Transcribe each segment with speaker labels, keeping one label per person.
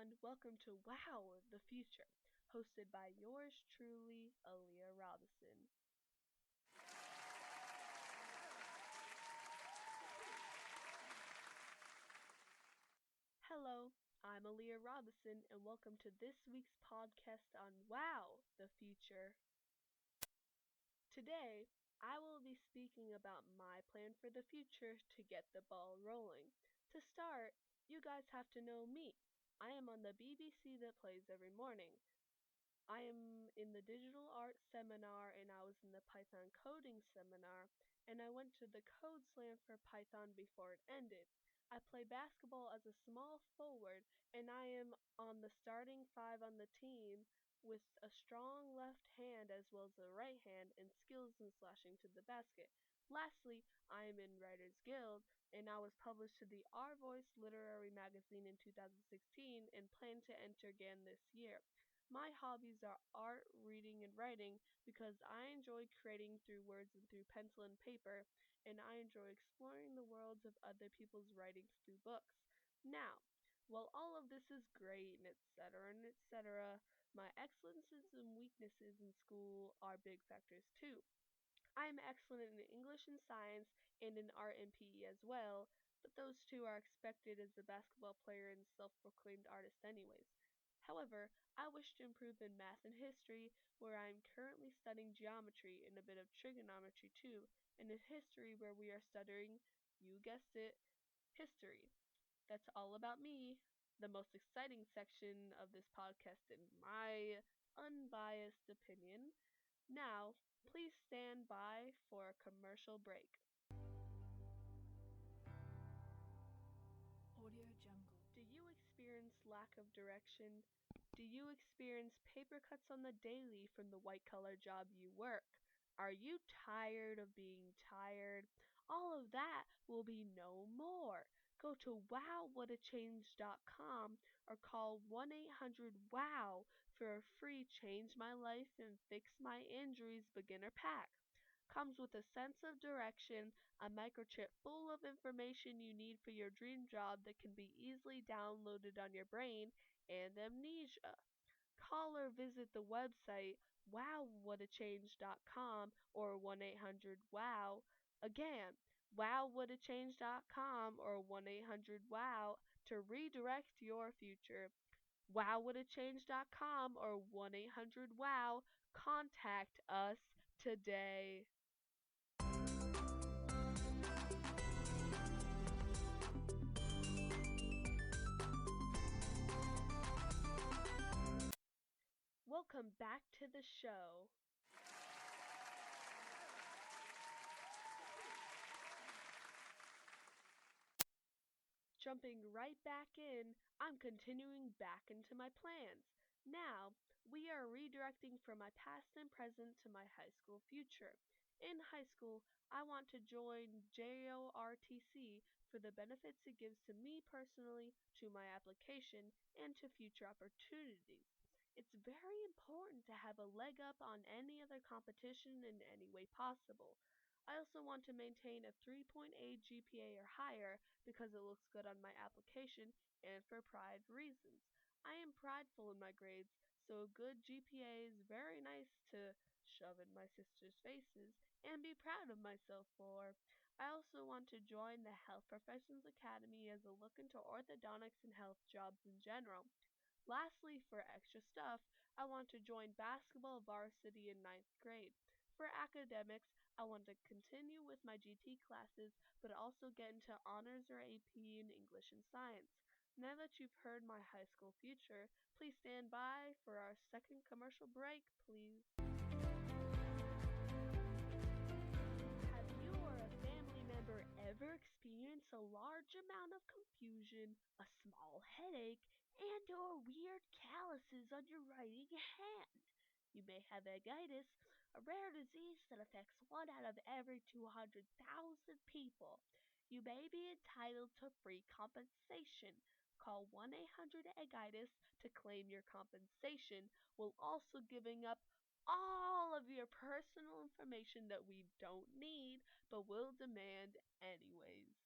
Speaker 1: everyone. Welcome to Wow, the Future, hosted by yours truly, Aaliyah Robinson. Hello, I'm Aaliyah Robinson, and welcome to this week's podcast on Wow, the Future. Today, I will be speaking about my plan for the future to get the ball rolling. To start, you guys have to know me. I am on the BBC that plays every morning. I am in the digital arts seminar and I was in the Python coding seminar and I went to the code slam for Python before it ended. I play basketball as a small forward and I am on the starting five on the team with a strong left hand as well as a right hand and skills in slashing to the basket. Lastly, I am in Writers Guild and I was published to the Our Voice literary magazine in 2016 and plan to enter again this year. My hobbies are art, reading, and writing because I enjoy creating through words and through pencil and paper, and I enjoy exploring the worlds of other people's writings through books. Now, while all of this is great and etc., my excellences and weaknesses in school are big factors too. I am excellent in English and science and in art and PE as well, but those two are expected as a basketball player and self-proclaimed artist anyways. However, I wish to improve in math and history, where I am currently studying geometry and a bit of trigonometry too, and in history where we are studying, you guessed it, history. That's all about me. The most exciting section of this podcast in my unbiased opinion. Now, please stand by for a commercial break.
Speaker 2: Audio Jungle.
Speaker 1: Do you experience lack of direction? Do you experience paper cuts on the daily from the white collar job you work? Are you tired of being tired? All of that will be no more. Go to wowwhatachange.com or call 1-800-WOW for a free Change My Life and Fix My Injuries beginner pack. Comes with a sense of direction, a microchip full of information you need for your dream job that can be easily downloaded on your brain, and amnesia. Call or visit the website wowwhatachange.com or 1-800-WOW. Again, wowwhatachange.com or 1-800-WOW to redirect your future. Wowwhatachange.com or 1-800-WOW. Contact us today. Welcome back to the show. Jumping right back in, I'm continuing back into my plans. Now, we are redirecting from my past and present to my high school future. In high school, I want to join JORTC for the benefits it gives to me personally, to my application, and to future opportunities. It's very important to have a leg up on any other competition in any way possible. I also want to maintain a 3.8 GPA or higher because it looks good on my application and for pride reasons. I am prideful in my grades, so a good GPA is very nice to shove in my sisters' faces and be proud of myself for. I also want to join the Health Professions Academy as a look into orthodontics and health jobs in general. Lastly, for extra stuff, I want to join basketball varsity in ninth grade. For academics, I want to continue with my GT classes, but also get into honors or AP in English and science. Now that you've heard my high school future, please stand by for our second commercial break, please. Have you or a family member ever experienced a large amount of confusion, a small headache, and or weird calluses on your writing hand? You may have eggitis, a rare disease that affects 1 out of every 200,000 people. You may be entitled to free compensation. Call 1-800-EGGITIS to claim your compensation, while also giving up all of your personal information that we don't need but will demand anyways.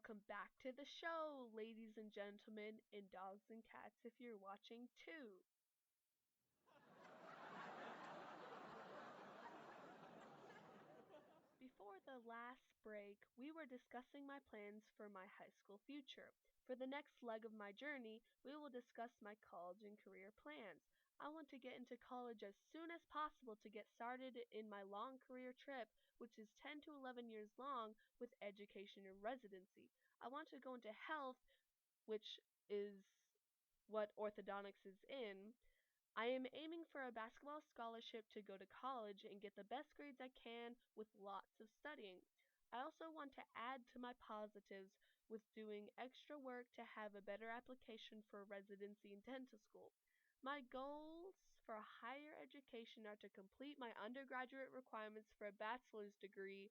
Speaker 1: Welcome back to the show, ladies and gentlemen, and dogs and cats if you're watching too. Before the last break, we were discussing my plans for my high school future. For the next leg of my journey, we will discuss my college and career plans. I want to get into college as soon as possible to get started in my long career trip, which is 10 to 11 years long, with education and residency. I want to go into health, which is what orthodontics is in. I am aiming for a basketball scholarship to go to college and get the best grades I can with lots of studying. I also want to add to my positives with doing extra work to have a better application for residency in dental school. My goals for higher education are to complete my undergraduate requirements for a bachelor's degree,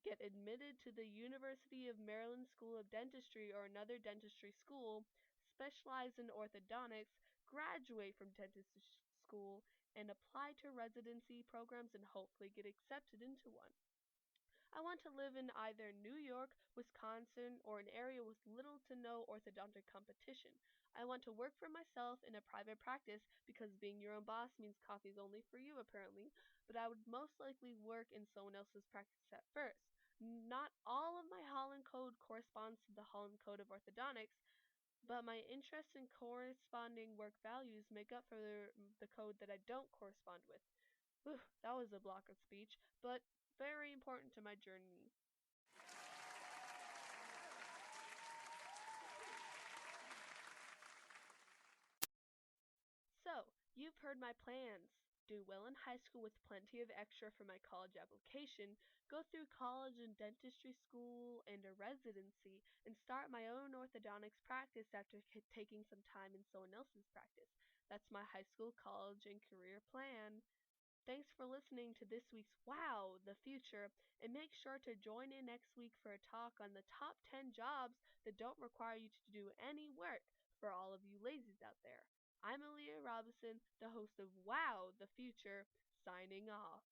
Speaker 1: get admitted to the University of Maryland School of Dentistry or another dentistry school, specialize in orthodontics, graduate from dentistry school, and apply to residency programs and hopefully get accepted into one. I want to live in either New York, Wisconsin, or an area with little to no orthodontic competition. I want to work for myself in a private practice because being your own boss means coffee's only for you apparently, but I would most likely work in someone else's practice at first. Not all of my Holland code corresponds to the Holland Code of Orthodontics, but my interests and corresponding work values make up for the code that I don't correspond with. Whew, that was a block of speech, but very important to my journey. So, you've heard my plans. Do well in high school with plenty of extra for my college application, go through college and dentistry school and a residency, and start my own orthodontics practice after taking some time in someone else's practice. That's my high school, college, and career plan. Thanks for listening to this week's Wow, the Future, and make sure to join in next week for a talk on the top 10 jobs that don't require you to do any work for all of you lazies out there. I'm Aaliyah Robinson, the host of Wow, the Future, signing off.